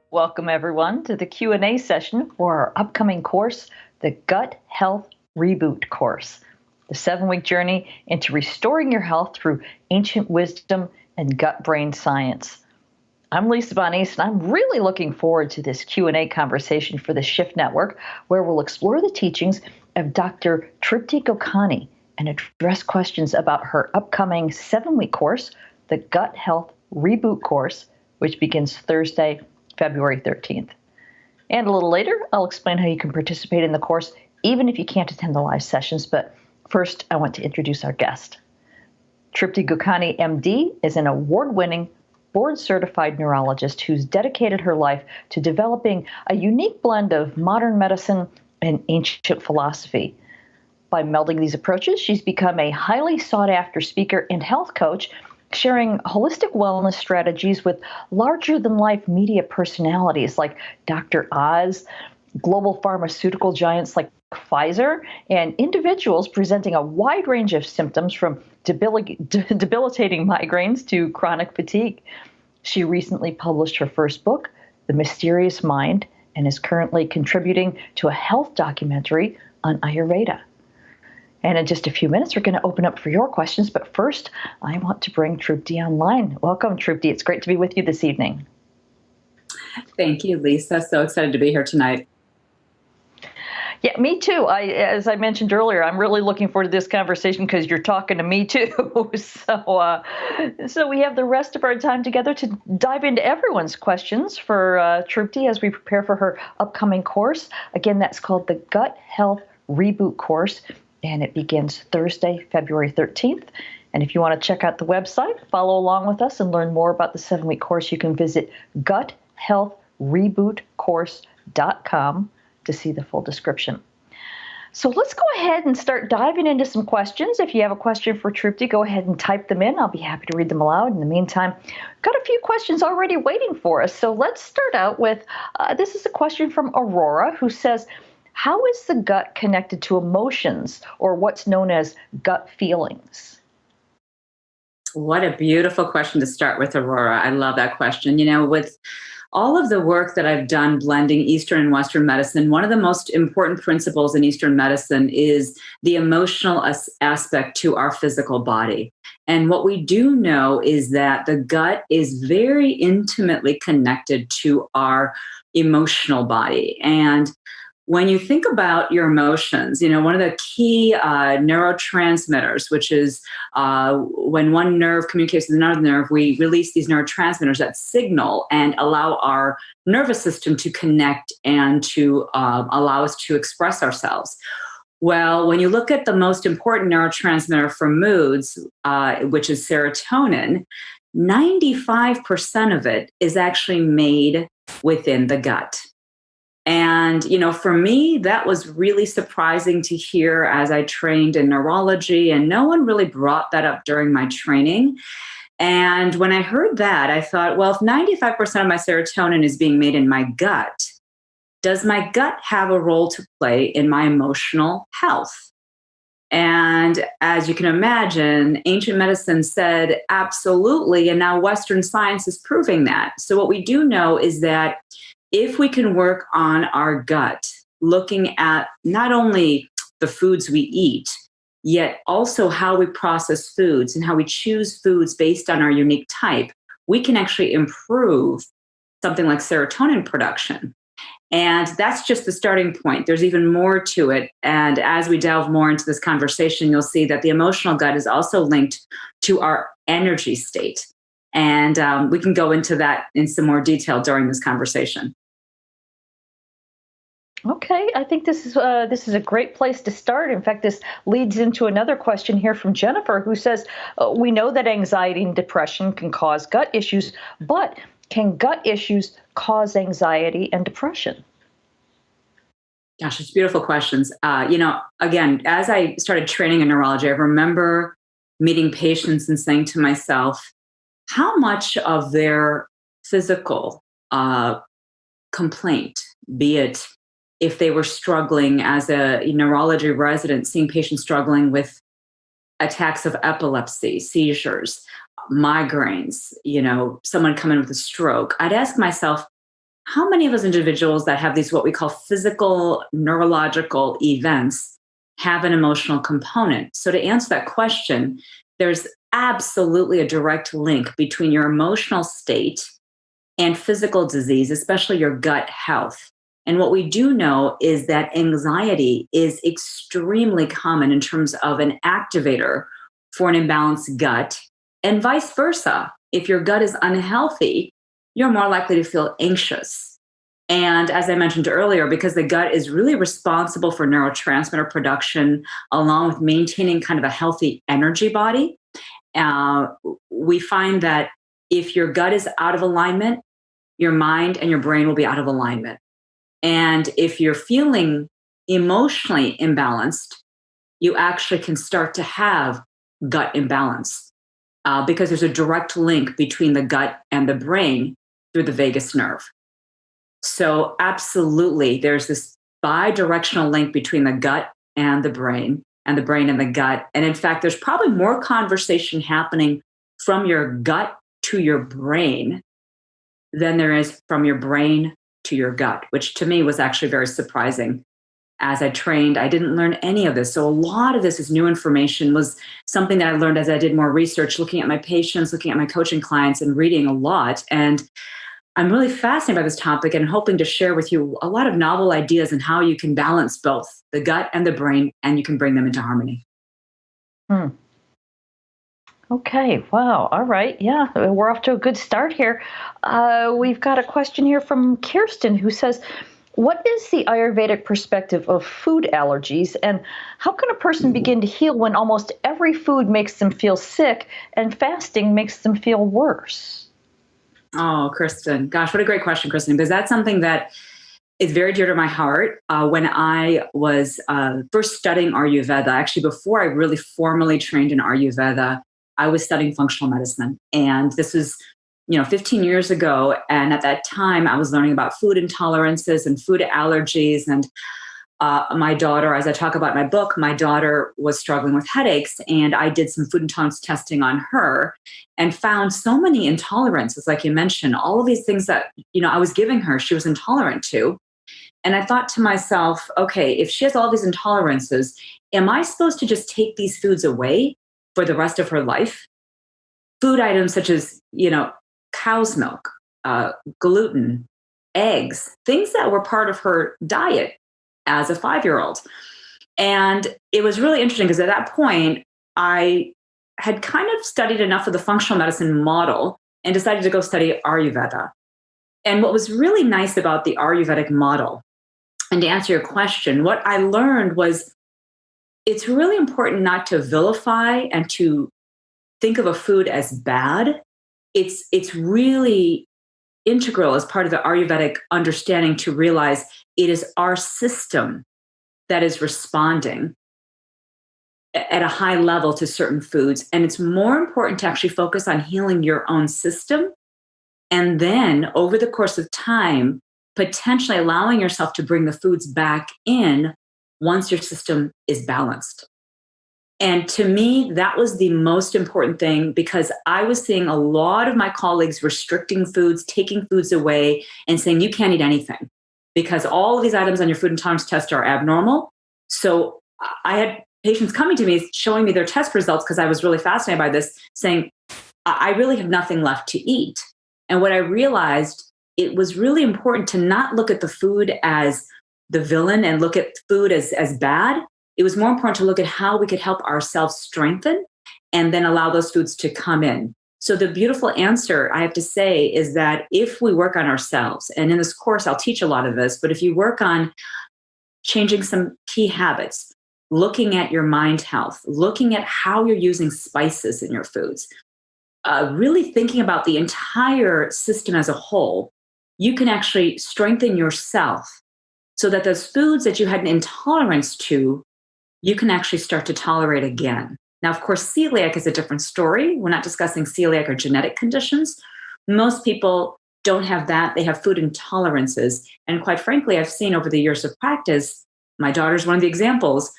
Welcome everyone to the Q&A session for our upcoming course, the Gut Health Reboot course, the 7-week journey into restoring your health through ancient wisdom and gut-brain science. I'm Lisa Bonise, and I'm really looking forward to this Q&A conversation for the Shift Network, where we'll explore the teachings of Dr. Trupti Gokani and address questions about her upcoming 7-week course, the Gut Health Reboot course, which begins Thursday, February 13th. And a little later, I'll explain how you can participate in the course, even if you can't attend the live sessions. But first, I want to introduce our guest. Trupti Gokani, MD, is an award-winning, board-certified neurologist who's dedicated her life to developing a unique blend of modern medicine and ancient philosophy. By melding these approaches, she's become a highly sought-after speaker and health coach, sharing holistic wellness strategies with larger-than-life media personalities like Dr. Oz, global pharmaceutical giants like Pfizer, and individuals presenting a wide range of symptoms from debilitating migraines to chronic fatigue. She recently published her first book, The Mysterious Mind, and is currently contributing to a health documentary on Ayurveda. And in just a few minutes, we're going to open up for your questions. But first, I want to bring Trupti online. Welcome, Trupti. It's great to be with you this evening. Thank you, Lisa. So excited to be here tonight. Yeah, me too. As I mentioned earlier, I'm really looking forward to this conversation because you're talking to me too. So we have the rest of our time together to dive into everyone's questions for Trupti as we prepare for her upcoming course. Again, that's called the Gut Health Reboot course, and it begins Thursday, February 13th. And if you want to check out the website, follow along with us, and learn more about the 7-week course, you can visit guthealthrebootcourse.com to see the full description. So let's go ahead and start diving into some questions. If you have a question for Trupti, go ahead and type them in. I'll be happy to read them aloud. In the meantime, I've got a few questions already waiting for us. So let's start out with, this is a question from Aurora, who says, how is the gut connected to emotions, or what's known as gut feelings? What a beautiful question to start with, Aurora. I love that question. With all of the work that I've done blending Eastern and Western medicine, one of the most important principles in Eastern medicine is the emotional aspect to our physical body. And what we do know is that the gut is very intimately connected to our emotional body. And when you think about your emotions, one of the key neurotransmitters, which is when one nerve communicates with another nerve, we release these neurotransmitters that signal and allow our nervous system to connect and to allow us to express ourselves. Well, when you look at the most important neurotransmitter for moods, which is serotonin, 95% of it is actually made within the gut. And, for me, that was really surprising to hear as I trained in neurology, and no one really brought that up during my training. And when I heard that, I thought, well, if 95% of my serotonin is being made in my gut, does my gut have a role to play in my emotional health? And as you can imagine, ancient medicine said absolutely, and now Western science is proving that. So what we do know is that if we can work on our gut, looking at not only the foods we eat, yet also how we process foods and how we choose foods based on our unique type, we can actually improve something like serotonin production. And that's just the starting point. There's even more to it. And as we delve more into this conversation, you'll see that the emotional gut is also linked to our energy state. And we can go into that in some more detail during this conversation. Okay, I think this is a great place to start. In fact, this leads into another question here from Jennifer, who says, we know that anxiety and depression can cause gut issues, but can gut issues cause anxiety and depression? Gosh, it's beautiful questions. Again, as I started training in neurology, I remember meeting patients and saying to myself, how much of their physical complaint, be it if they were struggling as a neurology resident, seeing patients struggling with attacks of epilepsy, seizures, migraines, someone coming with a stroke, I'd ask myself, how many of those individuals that have these what we call physical neurological events have an emotional component? So to answer that question, there's absolutely a direct link between your emotional state and physical disease, especially your gut health. And what we do know is that anxiety is extremely common in terms of an activator for an imbalanced gut, and vice versa. If your gut is unhealthy, you're more likely to feel anxious. And as I mentioned earlier, because the gut is really responsible for neurotransmitter production, along with maintaining kind of a healthy energy body, we find that if your gut is out of alignment, your mind and your brain will be out of alignment. And if you're feeling emotionally imbalanced, you actually can start to have gut imbalance because there's a direct link between the gut and the brain through the vagus nerve. So, absolutely, there's this bi-directional link between the gut and the brain and the brain and the gut. And in fact, there's probably more conversation happening from your gut to your brain than there is from your brain to your gut, which to me was actually very surprising. As I trained, I didn't learn any of this. So a lot of this is new information, was something that I learned as I did more research, looking at my patients, looking at my coaching clients, and reading a lot. And I'm really fascinated by this topic and hoping to share with you a lot of novel ideas and how you can balance both the gut and the brain, and you can bring them into harmony. Hmm. Okay, wow. All right. Yeah, we're off to a good start here. We've got a question here from Kirsten who says, what is the Ayurvedic perspective of food allergies, and how can a person begin to heal when almost every food makes them feel sick and fasting makes them feel worse? Oh, Kristen, gosh, what a great question, Kristen, because that's something that is very dear to my heart. When I was first studying Ayurveda, actually before I really formally trained in Ayurveda, I was studying functional medicine. And this was 15 years ago. And at that time, I was learning about food intolerances and food allergies. And my daughter, as I talk about in my book, my daughter was struggling with headaches. And I did some food intolerance testing on her and found so many intolerances, like you mentioned, all of these things that, I was giving her, she was intolerant to. And I thought to myself, okay, if she has all these intolerances, am I supposed to just take these foods away for the rest of her life? Food items such as, cow's milk, gluten, eggs, things that were part of her diet as a 5-year-old. And it was really interesting because at that point, I had kind of studied enough of the functional medicine model and decided to go study Ayurveda. And what was really nice about the Ayurvedic model, and to answer your question, what I learned was it's really important not to vilify and to think of a food as bad. It's really integral as part of the Ayurvedic understanding to realize it is our system that is responding at a high level to certain foods. And it's more important to actually focus on healing your own system. And then over the course of time, potentially allowing yourself to bring the foods back in once your system is balanced. And to me, that was the most important thing because I was seeing a lot of my colleagues restricting foods, taking foods away, and saying, you can't eat anything because all of these items on your food intolerance test are abnormal. So I had patients coming to me, showing me their test results because I was really fascinated by this, saying, I really have nothing left to eat. And what I realized, it was really important to not look at the food as the villain and look at food as bad. It was more important to look at how we could help ourselves strengthen and then allow those foods to come in. So the beautiful answer, I have to say, is that if we work on ourselves, and in this course, I'll teach a lot of this, but if you work on changing some key habits, looking at your mind health, looking at how you're using spices in your foods, really thinking about the entire system as a whole, you can actually strengthen yourself so that those foods that you had an intolerance to, you can actually start to tolerate again. Now, of course, celiac is a different story. We're not discussing celiac or genetic conditions. Most people don't have that. They have food intolerances. And quite frankly, I've seen over the years of practice, my daughter's one of the examples,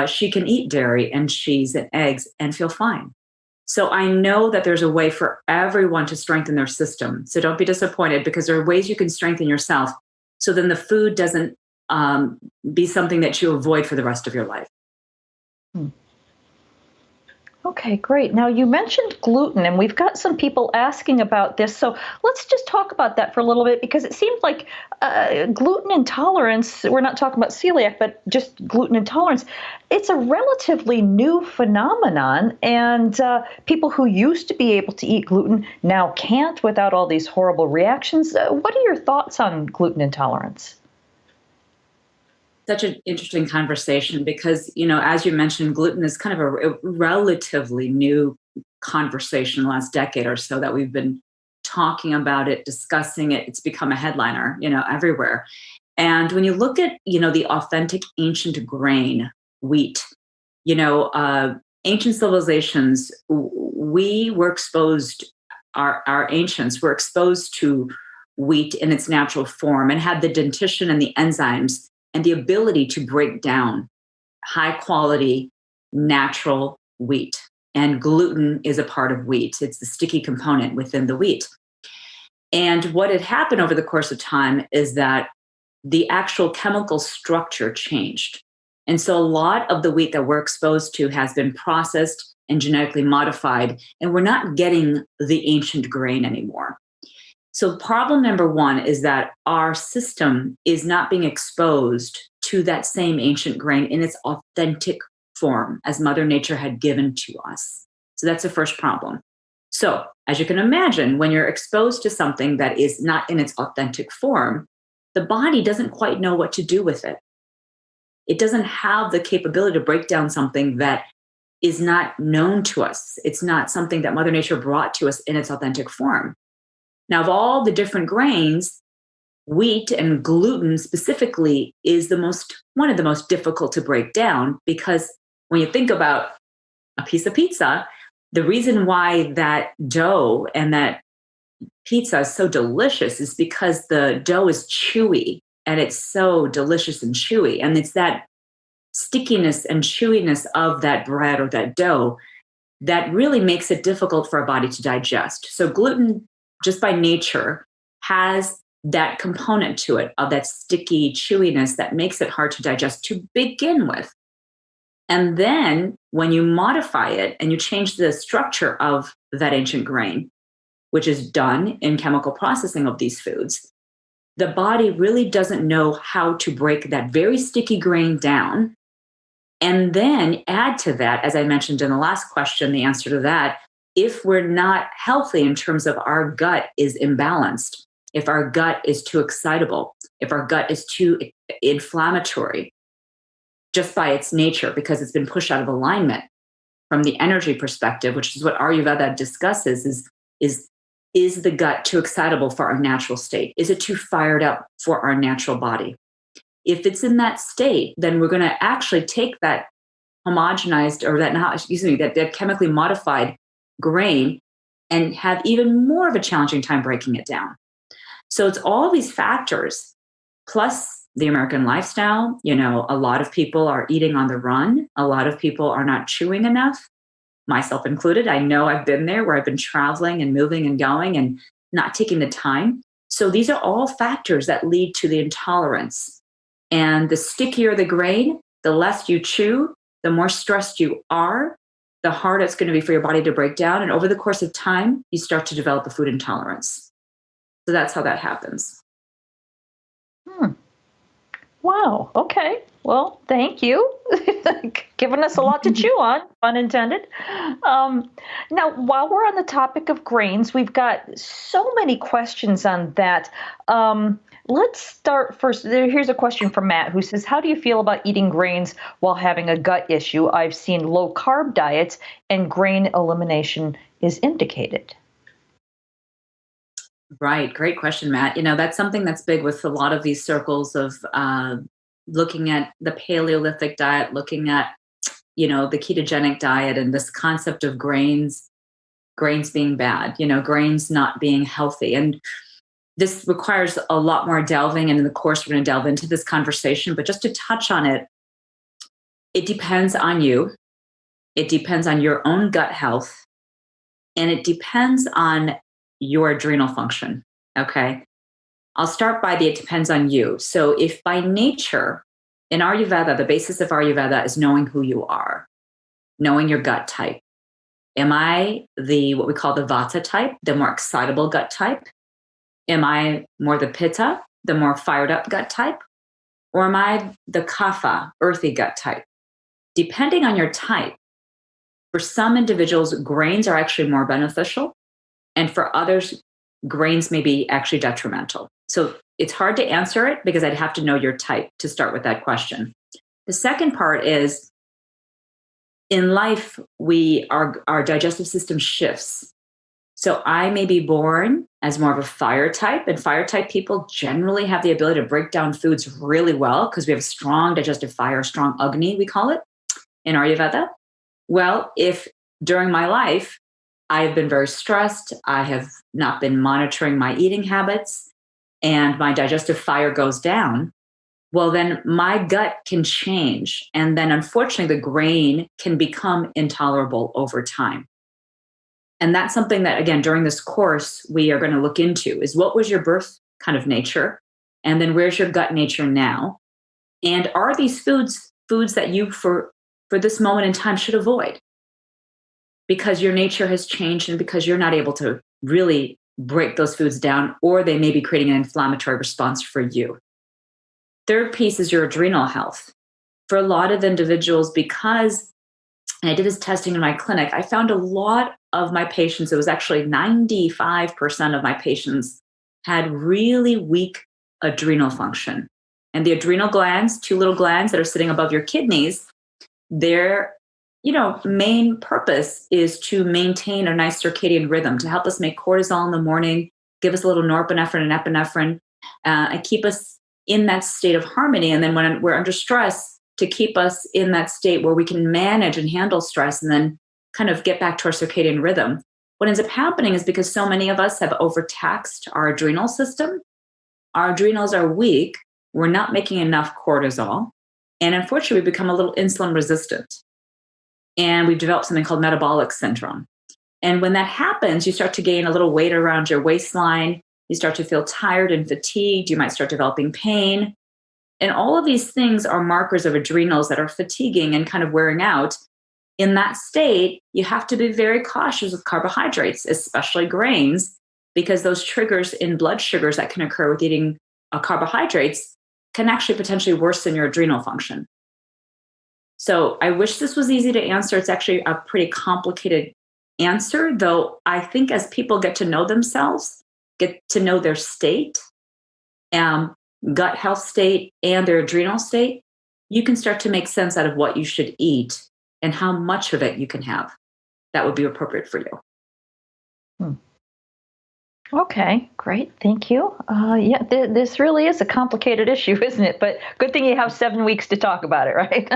she can eat dairy and cheese and eggs and feel fine. So I know that there's a way for everyone to strengthen their system. So don't be disappointed, because there are ways you can strengthen yourself. So then the food doesn't be something that you avoid for the rest of your life. Hmm. Okay, great. Now you mentioned gluten, and we've got some people asking about this. So let's just talk about that for a little bit, because it seems like gluten intolerance, we're not talking about celiac, but just gluten intolerance, it's a relatively new phenomenon. And people who used to be able to eat gluten now can't without all these horrible reactions. What are your thoughts on gluten intolerance? Such an interesting conversation because, as you mentioned, gluten is kind of a relatively new conversation the last decade or so that we've been talking about it, discussing it. It's become a headliner, everywhere. And when you look at, the authentic ancient grain, wheat, ancient civilizations, we were exposed, our ancients were exposed to wheat in its natural form and had the dentition and the enzymes and the ability to break down high quality natural wheat. And gluten is a part of wheat. It's the sticky component within the wheat. And what had happened over the course of time is that the actual chemical structure changed. And so a lot of the wheat that we're exposed to has been processed and genetically modified, and we're not getting the ancient grain anymore. So problem number one is that our system is not being exposed to that same ancient grain in its authentic form as Mother Nature had given to us. So that's the first problem. So as you can imagine, when you're exposed to something that is not in its authentic form, the body doesn't quite know what to do with it. It doesn't have the capability to break down something that is not known to us. It's not something that Mother Nature brought to us in its authentic form. Now, of all the different grains, wheat and gluten specifically is one of the most difficult to break down, because when you think about a piece of pizza, the reason why that dough and that pizza is so delicious is because the dough is chewy, and it's so delicious and chewy. And it's that stickiness and chewiness of that bread or that dough that really makes it difficult for our body to digest. So gluten, just by nature, has that component to it of that sticky chewiness that makes it hard to digest to begin with. And then when you modify it and you change the structure of that ancient grain, which is done in chemical processing of these foods, the body really doesn't know how to break that very sticky grain down. And then add to that, as I mentioned in the last question, the answer to that, if we're not healthy in terms of our gut is imbalanced, if our gut is too excitable, if our gut is too inflammatory, just by its nature, because it's been pushed out of alignment from the energy perspective, which is what Ayurveda discusses, is the gut too excitable for our natural state? Is it too fired up for our natural body? If it's in that state, then we're going to actually take that homogenized, or that chemically modified grain and have even more of a challenging time breaking it down. So it's all these factors, plus the American lifestyle. A lot of people are eating on the run. A lot of people are not chewing enough, myself included. I know I've been there, where I've been traveling and moving and going and not taking the time. So these are all factors that lead to the intolerance. And the stickier the grain, the less you chew, the more stressed you are, the harder it's going to be for your body to break down. And over the course of time, you start to develop a food intolerance. So that's how that happens. Wow. Okay. Well, thank you. Giving us a lot to chew on, pun intended. Now, while we're on the topic of grains, we've got so many questions on that. Let's start first. Here's a question from Matt, who says, how do you feel about eating grains while having a gut issue? I've seen low carb diets and grain elimination is indicated. Right. Great question, Matt. That's something that's big with a lot of these circles of looking at the Paleolithic diet, looking at, the ketogenic diet, and this concept of grains being bad, grains not being healthy. And this requires a lot more delving. And in the course, we're going to delve into this conversation. But just to touch on it, it depends on you. It depends on your own gut health. And it depends on your adrenal function. Okay. I'll start by it depends on you. So if by nature, in Ayurveda, the basis of Ayurveda is knowing who you are, knowing your gut type. Am I what we call the Vata type, the more excitable gut type? Am I more the Pitta, the more fired up gut type? Or am I the Kapha, earthy gut type? Depending on your type, for some individuals, grains are actually more beneficial. And for others, grains may be actually detrimental. So it's hard to answer it because I'd have to know your type to start with that question. The second part is in life, our digestive system shifts. So I may be born as more of a fire type, and fire type people generally have the ability to break down foods really well because we have a strong digestive fire, strong Agni, we call it in Ayurveda. Well, if during my life, I've been very stressed, I have not been monitoring my eating habits, and my digestive fire goes down, well, then my gut can change. And then unfortunately, the grain can become intolerable over time. And that's something that, again, during this course, we are going to look into is what was your birth kind of nature? And then where's your gut nature now? And are these foods that you, for this moment in time, should avoid? Because your nature has changed and because you're not able to really break those foods down, or they may be creating an inflammatory response for you. Third piece is your adrenal health. For a lot of individuals, because and I did this testing in my clinic, I found a lot of my patients, it was actually 95% of my patients had really weak adrenal function. And the adrenal glands, two little glands that are sitting above your kidneys, their main purpose is to maintain a nice circadian rhythm, to help us make cortisol in the morning, give us a little norepinephrine and epinephrine, and keep us in that state of harmony. And then when we're under stress, to keep us in that state where we can manage and handle stress and then kind of get back to our circadian rhythm. What ends up happening is because so many of us have overtaxed our adrenal system, our adrenals are weak, we're not making enough cortisol, and unfortunately, we become a little insulin resistant. And we've developed something called metabolic syndrome. And when that happens, you start to gain a little weight around your waistline, you start to feel tired and fatigued, you might start developing pain. And all of these things are markers of adrenals that are fatiguing and kind of wearing out. In that state, you have to be very cautious with carbohydrates, especially grains, because those triggers in blood sugars that can occur with eating carbohydrates can actually potentially worsen your adrenal function. So I wish this was easy to answer. It's actually a pretty complicated answer, though I think as people get to know themselves, get to know their state, gut health state, and their adrenal state, you can start to make sense out of what you should eat and how much of it you can have that would be appropriate for you. Okay, great. Thank you. Yeah, this really is a complicated issue, isn't it? But good thing you have 7 weeks to talk about it, right?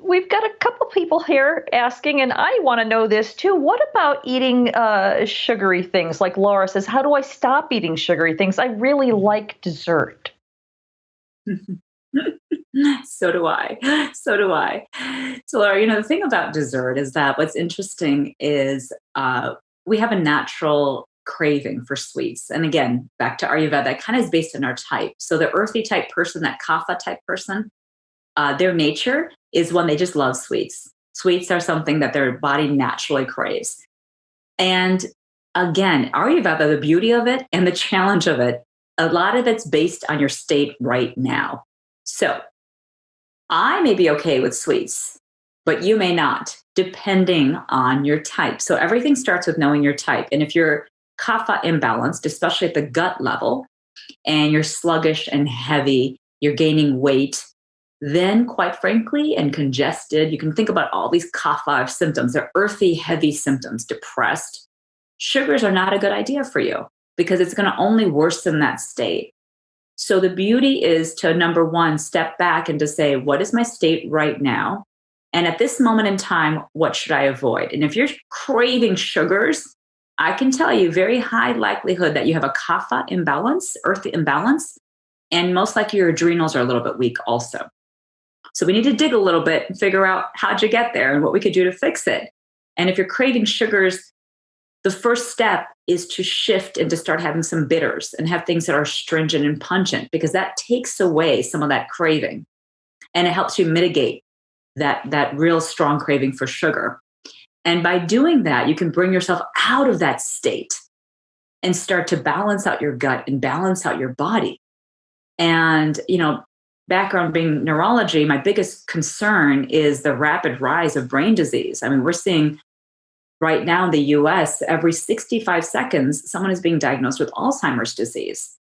We've got a couple people here asking, and I want to know this too. What about eating sugary things? Like Laura says, how do I stop eating sugary things? I really like dessert. So do I. So do I. So, Laura, the thing about dessert is that what's interesting is we have a natural craving for sweets. And again, back to Ayurveda, that kind of is based on our type. So the earthy type person, that Kapha type person, their nature is one they just love sweets. Sweets are something that their body naturally craves. And again, Ayurveda, the beauty of it and the challenge of it, a lot of it's based on your state right now. So I may be okay with sweets, but you may not, depending on your type. So everything starts with knowing your type. And if you're kapha imbalanced, especially at the gut level, and you're sluggish and heavy, you're gaining weight, then quite frankly, and congested, you can think about all these kapha symptoms. They're earthy, heavy symptoms, depressed. Sugars are not a good idea for you because it's going to only worsen that state. So the beauty is to, number one, step back and to say, what is my state right now? And at this moment in time, what should I avoid? And if you're craving sugars, I can tell you very high likelihood that you have a kapha imbalance, earth imbalance, and most likely your adrenals are a little bit weak also. So we need to dig a little bit and figure out how'd you get there and what we could do to fix it. And if you're craving sugars, the first step is to shift and to start having some bitters and have things that are astringent and pungent, because that takes away some of that craving and it helps you mitigate that real strong craving for sugar. And by doing that, you can bring yourself out of that state and start to balance out your gut and balance out your body. And, background being neurology, my biggest concern is the rapid rise of brain disease. I mean, we're seeing right now in the US, every 65 seconds, someone is being diagnosed with Alzheimer's disease.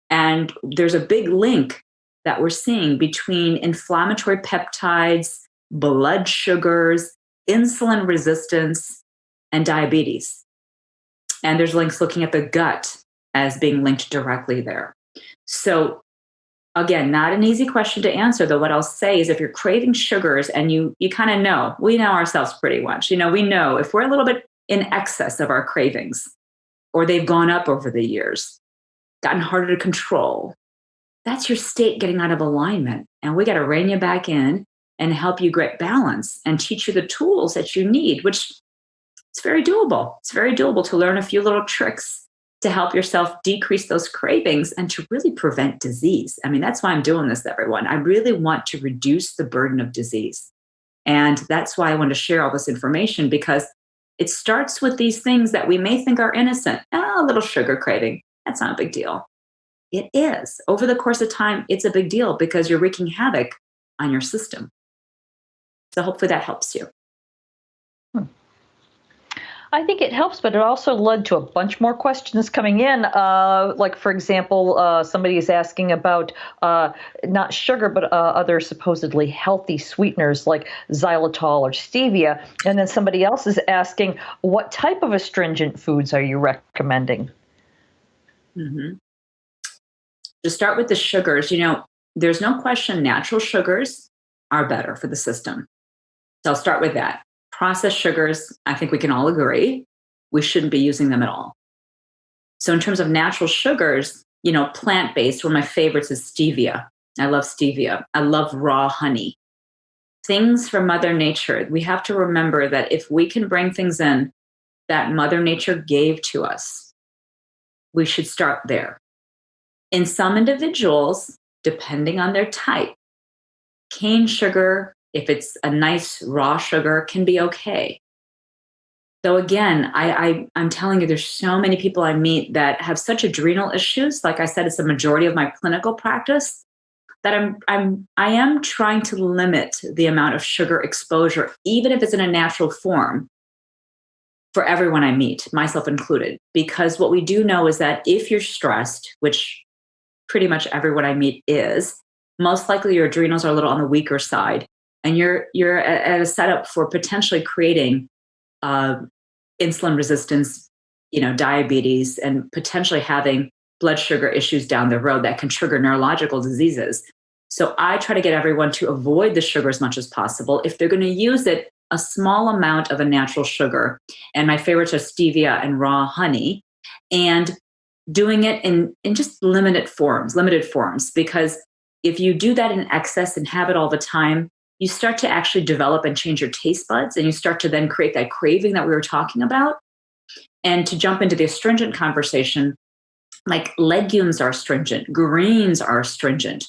And there's a big link that we're seeing between inflammatory peptides, blood sugars, insulin resistance, and diabetes. And there's links looking at the gut as being linked directly there. So again, not an easy question to answer, though what I'll say is if you're craving sugars and you kind of know, we know ourselves pretty much, we know if we're a little bit in excess of our cravings or they've gone up over the years, gotten harder to control, that's your state getting out of alignment. And we got to rein you back in and help you get balance and teach you the tools that you need, which it's very doable. It's very doable to learn a few little tricks to help yourself decrease those cravings and to really prevent disease. I mean, that's why I'm doing this, everyone. I really want to reduce the burden of disease. And that's why I want to share all this information, because it starts with these things that we may think are innocent. A little sugar craving, that's not a big deal. It is. Over the course of time, it's a big deal because you're wreaking havoc on your system. So hopefully that helps you. I think it helps, but it also led to a bunch more questions coming in. Like, for example, somebody is asking about not sugar, but other supposedly healthy sweeteners like xylitol or stevia. And then somebody else is asking, what type of astringent foods are you recommending? Mm-hmm. To start with the sugars, there's no question natural sugars are better for the system. So I'll start with that. Processed sugars, I think we can all agree, we shouldn't be using them at all. So in terms of natural sugars, plant-based, one of my favorites is stevia. I love stevia. I love raw honey. Things from Mother Nature. We have to remember that if we can bring things in that Mother Nature gave to us, we should start there. In some individuals, depending on their type, cane sugar, if it's a nice raw sugar, can be okay. Though again, I'm telling you, there's so many people I meet that have such adrenal issues. Like I said, it's the majority of my clinical practice, that I am trying to limit the amount of sugar exposure, even if it's in a natural form, for everyone I meet, myself included. Because what we do know is that if you're stressed, which pretty much everyone I meet is, most likely your adrenals are a little on the weaker side. And you're at a setup for potentially creating insulin resistance, diabetes, and potentially having blood sugar issues down the road that can trigger neurological diseases. So I try to get everyone to avoid the sugar as much as possible. If they're going to use it, a small amount of a natural sugar. And my favorites are stevia and raw honey. And doing it in just limited forms, because if you do that in excess and have it all the time, you start to actually develop and change your taste buds, and you start to then create that craving that we were talking about. And to jump into the astringent conversation, like legumes are astringent, greens are astringent,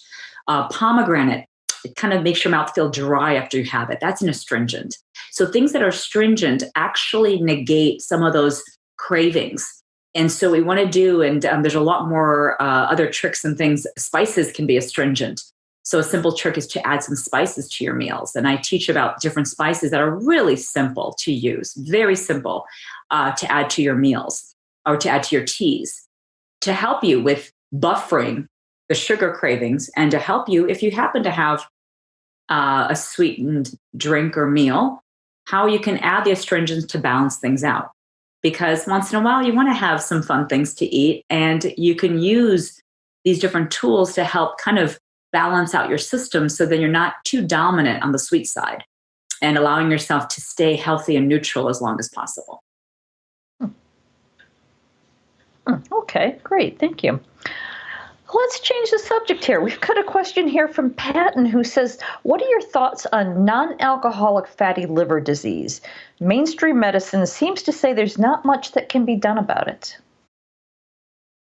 pomegranate, it kind of makes your mouth feel dry after you have it. That's an astringent. So things that are astringent actually negate some of those cravings. And so we want to do, and there's a lot more other tricks and things. Spices can be astringent. So a simple trick is to add some spices to your meals. And I teach about different spices that are really simple to use, very simple to add to your meals or to add to your teas, to help you with buffering the sugar cravings and to help you if you happen to have a sweetened drink or meal, how you can add the astringents to balance things out. Because once in a while, you want to have some fun things to eat, and you can use these different tools to help kind of balance out your system so that you're not too dominant on the sweet side and allowing yourself to stay healthy and neutral as long as possible. Okay, great. Thank you. Let's change the subject here. We've got a question here from Patton who says, what are your thoughts on non-alcoholic fatty liver disease? Mainstream medicine seems to say there's not much that can be done about it.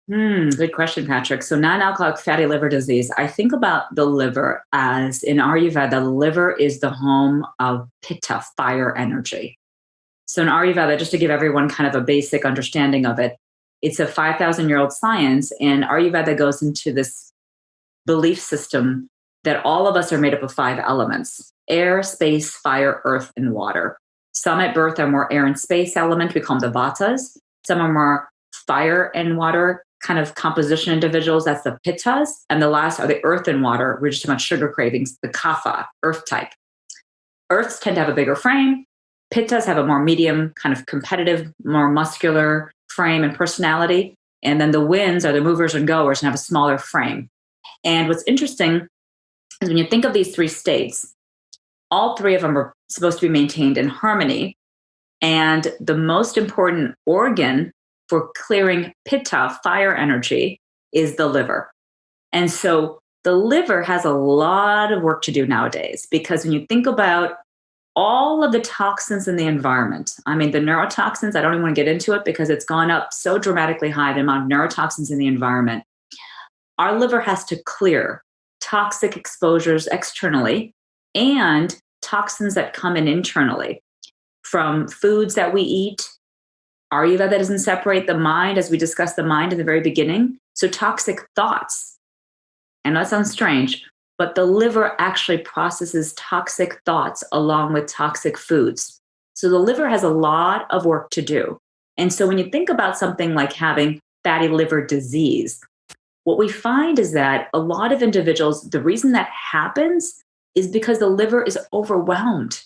Good question, Patrick. So, non-alcoholic fatty liver disease. I think about the liver as in Ayurveda, the liver is the home of pitta, fire energy. So, in Ayurveda, just to give everyone kind of a basic understanding of it, it's a 5,000-year-old science, and Ayurveda goes into this belief system that all of us are made up of five elements: air, space, fire, earth, and water. Some at birth are more air and space element. We call them the vatas. Some are more fire and water kind of composition individuals. That's the pittas. And the last are the earth and water. We're just talking about sugar cravings, the kapha, earth type. Earths tend to have a bigger frame. Pittas have a more medium, kind of competitive, more muscular frame and personality. And then the winds are the movers and goers and have a smaller frame. And what's interesting is when you think of these three states, all three of them are supposed to be maintained in harmony. And the most important organ for clearing pitta, fire energy, is the liver. And so the liver has a lot of work to do nowadays, because when you think about all of the toxins in the environment, I mean, the neurotoxins, I don't even want to get into it because it's gone up so dramatically high, the amount of neurotoxins in the environment. Our liver has to clear toxic exposures externally and toxins that come in internally from foods that we eat. Ayurveda doesn't separate the mind, as we discussed the mind in the very beginning. So toxic thoughts, and that sounds strange, but the liver actually processes toxic thoughts along with toxic foods. So the liver has a lot of work to do. And so when you think about something like having fatty liver disease, what we find is that a lot of individuals, the reason that happens is because the liver is overwhelmed.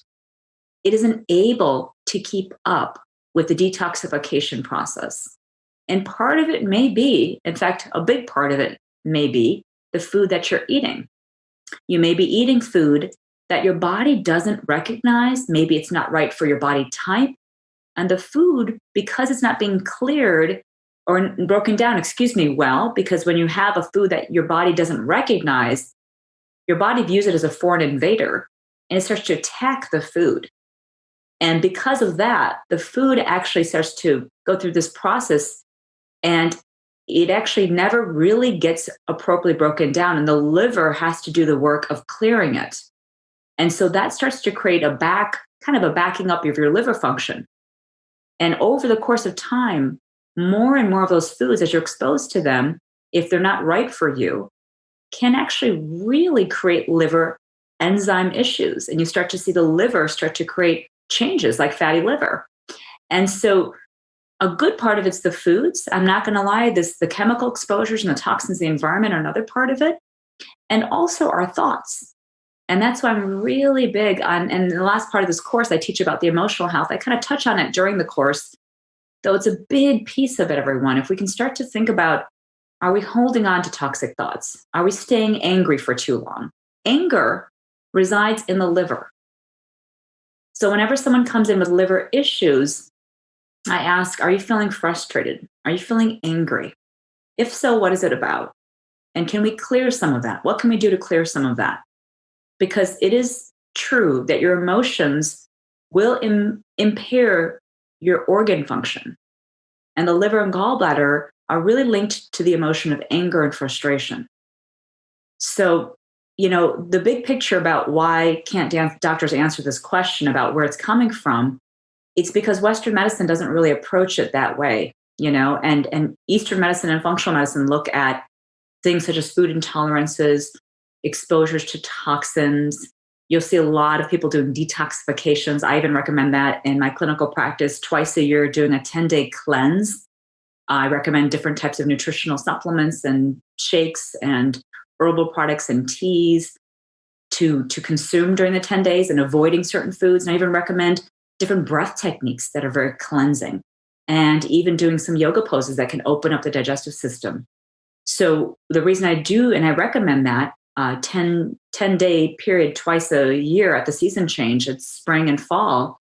It isn't able to keep up with the detoxification process. And part of it may be, in fact, a big part of it may be the food that you're eating. You may be eating food that your body doesn't recognize. Maybe it's not right for your body type. And the food, because it's not being cleared or broken down, well, because when you have a food that your body doesn't recognize, your body views it as a foreign invader and it starts to attack the food. And because of that, the food actually starts to go through this process and it actually never really gets appropriately broken down. And the liver has to do the work of clearing it. And so that starts to create a backing up of your liver function. And over the course of time, more and more of those foods, as you're exposed to them, if they're not right for you, can actually really create liver enzyme issues. And you start to see the liver start to create changes like fatty liver. And so a good part of it's the foods. I'm not going to lie, the chemical exposures and the toxins in the environment are another part of it. And also our thoughts. And that's why I'm really big on, and in the last part of this course, I teach about the emotional health. I kind of touch on it during the course, though it's a big piece of it, everyone. If we can start to think about, are we holding on to toxic thoughts? Are we staying angry for too long? Anger resides in the liver. So whenever someone comes in with liver issues, I ask, are you feeling frustrated? Are you feeling angry? If so, what is it about? And can we clear some of that? What can we do to clear some of that? Because it is true that your emotions will impair your organ function. And the liver and gallbladder are really linked to the emotion of anger and frustration. So, the big picture about why can't doctors answer this question about where it's coming from, it's because Western medicine doesn't really approach it that way, and Eastern medicine and functional medicine look at things such as food intolerances, exposures to toxins. You'll see a lot of people doing detoxifications. I even recommend that in my clinical practice, twice a year, doing a 10-day cleanse. I recommend different types of nutritional supplements and shakes and herbal products and teas to consume during the 10 days and avoiding certain foods. And I even recommend different breath techniques that are very cleansing, and even doing some yoga poses that can open up the digestive system. So the reason I do, and I recommend that 10-day period twice a year at the season change, it's spring and fall,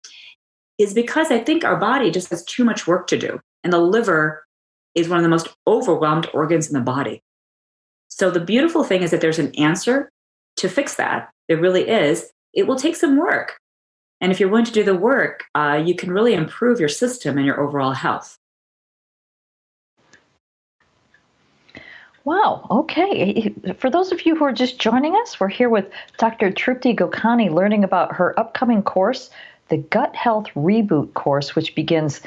is because I think our body just has too much work to do. And the liver is one of the most overwhelmed organs in the body. So the beautiful thing is that there's an answer to fix that. There really is. It will take some work. And if you're willing to do the work, you can really improve your system and your overall health. Wow. Okay. For those of you who are just joining us, we're here with Dr. Trupti Gokani learning about her upcoming course, the Gut Health Reboot course, which begins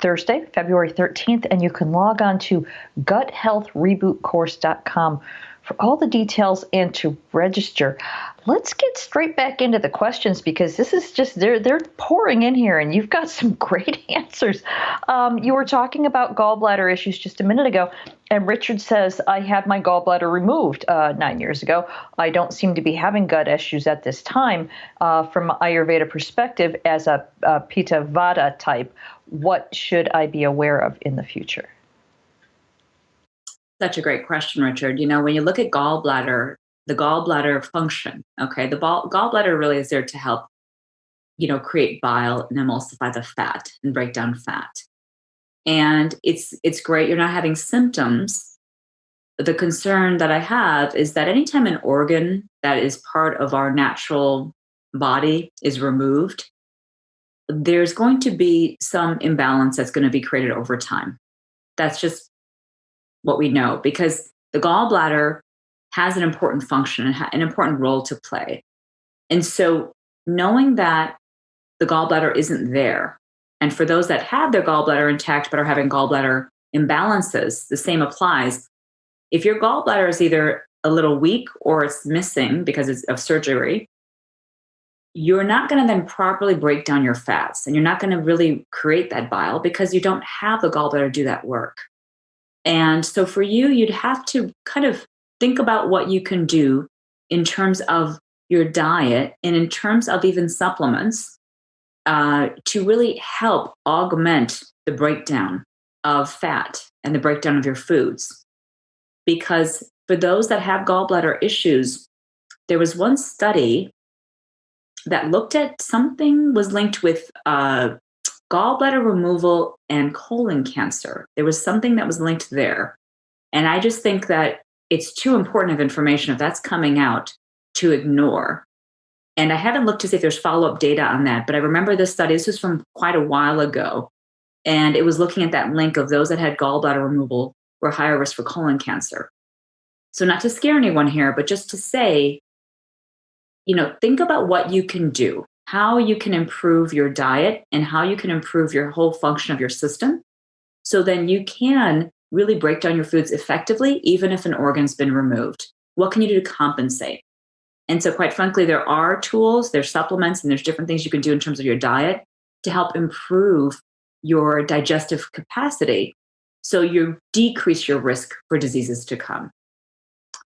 Thursday, February 13th, and you can log on to guthealthrebootcourse.com for all the details and to register. Let's get straight back into the questions because this is just, they're pouring in here and you've got some great answers. You were talking about gallbladder issues just a minute ago, and Richard says, I had my gallbladder removed 9 years ago. I don't seem to be having gut issues at this time. From an Ayurveda perspective, as a Pitta Vata type, what should I be aware of in the future? Such a great question, Richard. When you look at gallbladder, the gallbladder function, okay, the gallbladder really is there to help, create bile and emulsify the fat and break down fat. And it's great. You're not having symptoms. The concern that I have is that anytime an organ that is part of our natural body is removed, there's going to be some imbalance that's going to be created over time. That's just what we know, because the gallbladder has an important function and an important role to play. And so knowing that the gallbladder isn't there, and for those that have their gallbladder intact but are having gallbladder imbalances, the same applies. If your gallbladder is either a little weak or it's missing because of surgery, you're not going to then properly break down your fats, and you're not going to really create that bile because you don't have the gallbladder do that work. And so for you, you'd have to kind of think about what you can do in terms of your diet and in terms of even supplements to really help augment the breakdown of fat and the breakdown of your foods. Because for those that have gallbladder issues, there was one study that looked at something was linked with gallbladder removal and colon cancer. There was something that was linked there. And I just think that it's too important of information if that's coming out to ignore. And I haven't looked to see if there's follow-up data on that, but I remember this study, this was from quite a while ago, and it was looking at that link of those that had gallbladder removal were higher risk for colon cancer. So not to scare anyone here, but just to say, think about what you can do, how you can improve your diet and how you can improve your whole function of your system. So then you can really break down your foods effectively, even if an organ's been removed. What can you do to compensate? And so quite frankly, there are tools, there's supplements, and there's different things you can do in terms of your diet to help improve your digestive capacity so you decrease your risk for diseases to come.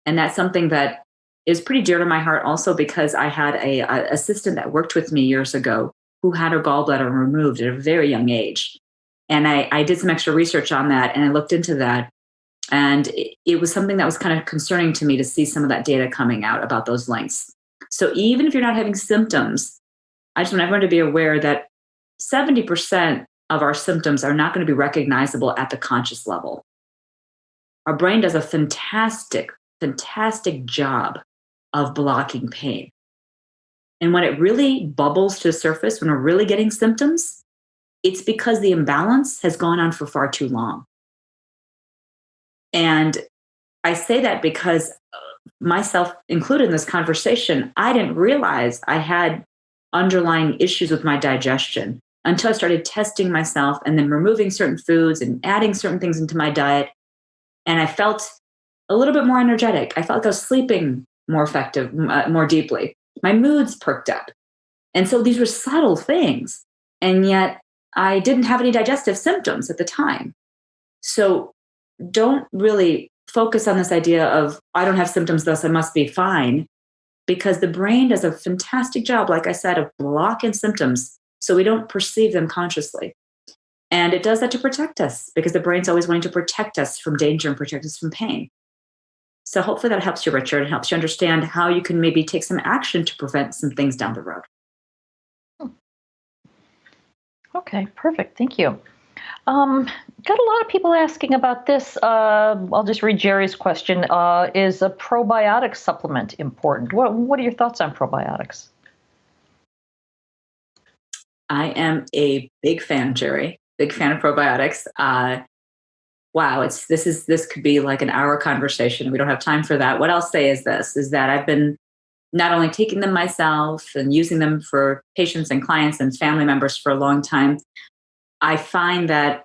And that's something that is pretty dear to my heart also because I had a assistant that worked with me years ago who had her gallbladder removed at a very young age. And I did some extra research on that and I looked into that. And it was something that was kind of concerning to me to see some of that data coming out about those links. So even if you're not having symptoms, I just want everyone to be aware that 70% of our symptoms are not going to be recognizable at the conscious level. Our brain does a fantastic job of blocking pain. And when it really bubbles to the surface, when we're really getting symptoms, it's because the imbalance has gone on for far too long. And I say that because myself included in this conversation, I didn't realize I had underlying issues with my digestion until I started testing myself and then removing certain foods and adding certain things into my diet. And I felt a little bit more energetic. I felt like I was sleeping more effective, more deeply. My moods perked up. And so these were subtle things. And yet I didn't have any digestive symptoms at the time. So don't really focus on this idea of, I don't have symptoms, thus I must be fine, because the brain does a fantastic job, like I said, of blocking symptoms so we don't perceive them consciously. And it does that to protect us because the brain's always wanting to protect us from danger and protect us from pain. So hopefully that helps you, Richard, and helps you understand how you can maybe take some action to prevent some things down the road. Okay, perfect. Thank you. Got a lot of people asking about this. I'll just read Jerry's question. Is a probiotic supplement important? What are your thoughts on probiotics? I am a big fan, Jerry. Big fan of probiotics. Wow, this could be like an hour conversation. We don't have time for that. What I'll say is this: is that I've been not only taking them myself and using them for patients and clients and family members for a long time. I find that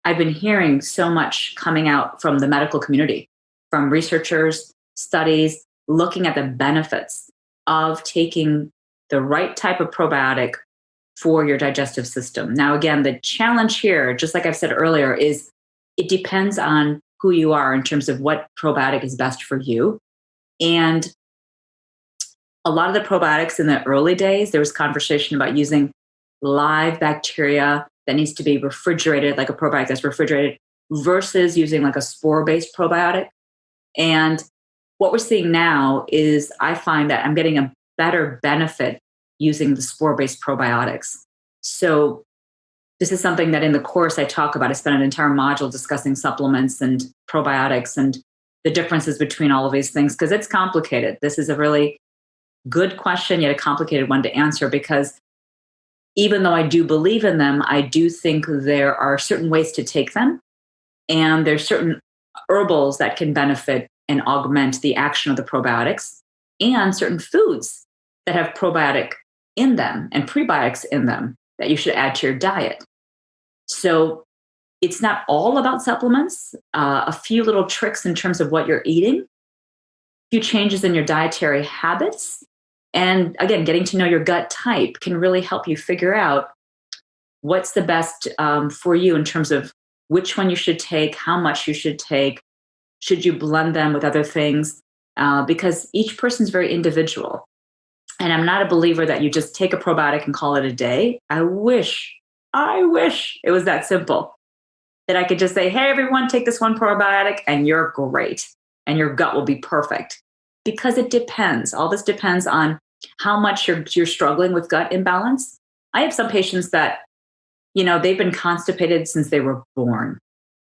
I've been hearing so much coming out from the medical community, from researchers, studies, looking at the benefits of taking the right type of probiotic for your digestive system. Now, again, the challenge here, just like I've said earlier, is it depends on who you are in terms of what probiotic is best for you. And a lot of the probiotics in the early days, there was conversation about using live bacteria that needs to be refrigerated, like a probiotic that's refrigerated, versus using like a spore-based probiotic. And what we're seeing now is I find that I'm getting a better benefit using the spore-based probiotics. So this is something that in the course I talk about. I spent an entire module discussing supplements and probiotics and the differences between all of these things, because it's complicated. This is a really good question, yet a complicated one to answer, because even though I do believe in them, I do think there are certain ways to take them. And there's certain herbals that can benefit and augment the action of the probiotics, and certain foods that have probiotic in them and prebiotics in them that you should add to your diet. So it's not all about supplements. A few little tricks in terms of what you're eating, a few changes in your dietary habits, and again, getting to know your gut type can really help you figure out what's the best for you in terms of which one you should take, how much you should take, should you blend them with other things, because each person's very individual. And I'm not a believer that you just take a probiotic and call it a day. I wish it was that simple, that I could just say, hey, everyone, take this one probiotic and you're great and your gut will be perfect. Because it depends. All this depends on how much you're struggling with gut imbalance. I have some patients that, they've been constipated since they were born.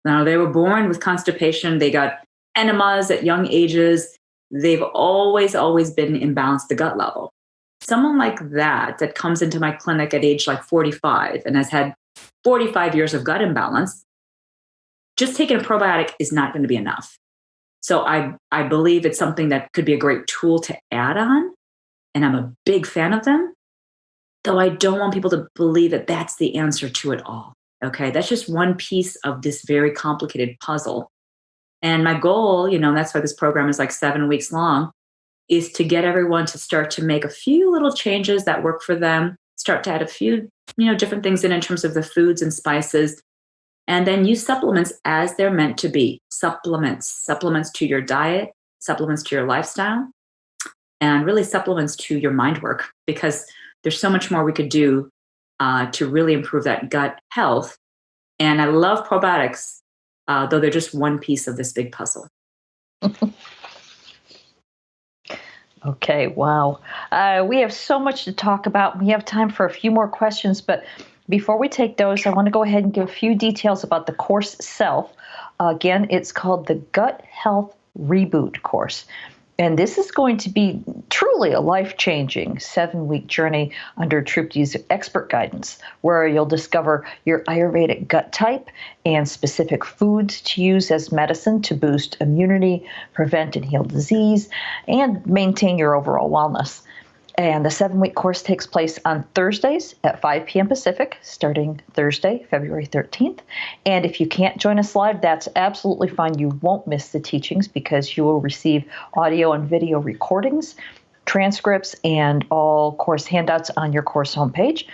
Now, they were born with constipation. They got enemas at young ages. They've always been imbalanced the gut level. Someone like that comes into my clinic at age like 45 and has had 45 years of gut imbalance, just taking a probiotic is not going to be enough. So I believe it's something that could be a great tool to add on, and I'm a big fan of them, though I don't want people to believe that that's the answer to it all. Okay, that's just one piece of this very complicated puzzle. And my goal, that's why this program is like 7 weeks long, is to get everyone to start to make a few little changes that work for them, start to add a few, different things in terms of the foods and spices, and then use supplements as they're meant to be. Supplements to your diet, supplements to your lifestyle, and really supplements to your mind work, because there's so much more we could do to really improve that gut health. And I love probiotics, though they're just one piece of this big puzzle. Okay, wow. We have so much to talk about. We have time for a few more questions, but before we take those, I want to go ahead and give a few details about the course itself. Again, it's called the Gut Health Reboot course. And this is going to be truly a life-changing 7-week journey under Trupti's expert guidance, where you'll discover your Ayurvedic gut type and specific foods to use as medicine to boost immunity, prevent and heal disease, and maintain your overall wellness. And the 7-week course takes place on Thursdays at 5 p.m. Pacific, starting Thursday, February 13th. And if you can't join us live, that's absolutely fine. You won't miss the teachings because you will receive audio and video recordings, transcripts, and all course handouts on your course homepage.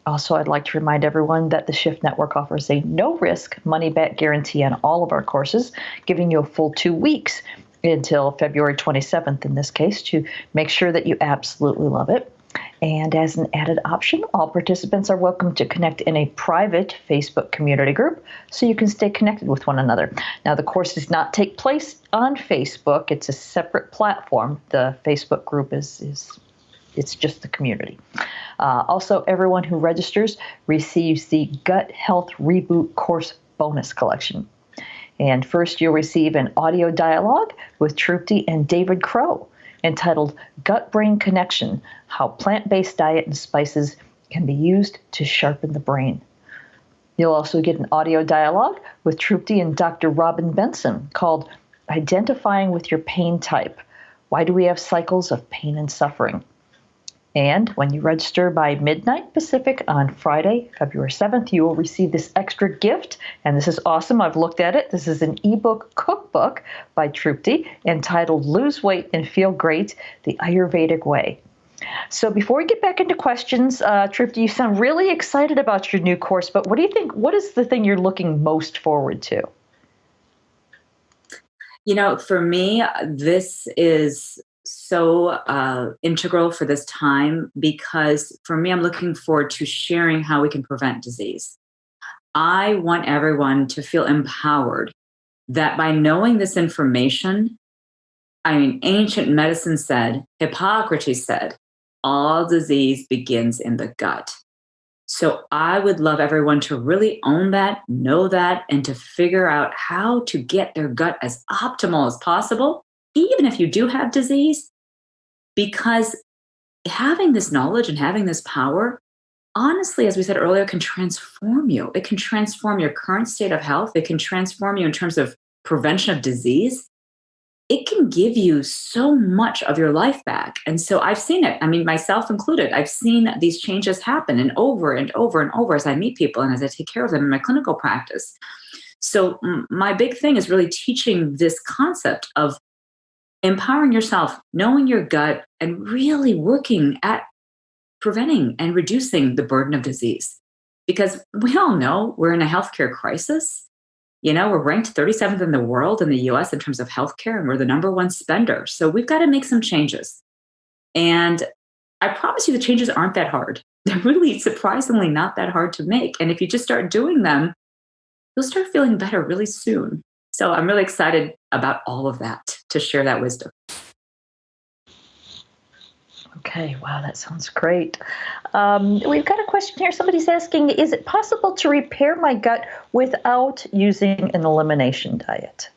Also, I'd like to remind everyone that the Shift Network offers a no-risk money-back guarantee on all of our courses, giving you a full 2 weeks until February 27th in this case, to make sure that you absolutely love it. And as an added option, all participants are welcome to connect in a private Facebook community group so you can stay connected with one another. Now, the course does not take place on Facebook. It's a separate platform. The Facebook group is It's just the community. Also, everyone who registers receives the Gut Health Reboot course bonus collection. And first, you'll receive an audio dialogue with Trupti and David Crow entitled Gut-Brain Connection, How Plant-Based Diet and Spices Can Be Used to Sharpen the Brain. You'll also get an audio dialogue with Trupti and Dr. Robin Benson called Identifying with Your Pain Type. Why do we have cycles of pain and suffering? And when you register by midnight Pacific on Friday, February 7th, you will receive this extra gift. And this is awesome. I've looked at it. This is an ebook cookbook by Trupti entitled Lose Weight and Feel Great, the Ayurvedic Way. So before we get back into questions, Trupti, you sound really excited about your new course, but what do you think? What is the thing you're looking most forward to? For me, this is so integral for this time because for me, I'm looking forward to sharing how we can prevent disease. I want everyone to feel empowered that by knowing this information, ancient medicine said, Hippocrates said, all disease begins in the gut. So I would love everyone to really own that, know that, and to figure out how to get their gut as optimal as possible, even if you do have disease, because having this knowledge and having this power, honestly, as we said earlier, can transform you. It can transform your current state of health. It can transform you in terms of prevention of disease. It can give you so much of your life back. And so I've seen it. Myself included. I've seen these changes happen and over and over and over as I meet people and as I take care of them in my clinical practice. So my big thing is really teaching this concept of empowering yourself, knowing your gut, and really working at preventing and reducing the burden of disease. Because we all know we're in a healthcare crisis. We're ranked 37th in the world in the US in terms of healthcare, and we're the number one spender. So we've got to make some changes. And I promise you the changes aren't that hard. They're really surprisingly not that hard to make. And if you just start doing them, you'll start feeling better really soon. So I'm really excited about all of that to share that wisdom. Okay, wow, that sounds great. We've got a question here. Somebody's asking, is it possible to repair my gut without using an elimination diet?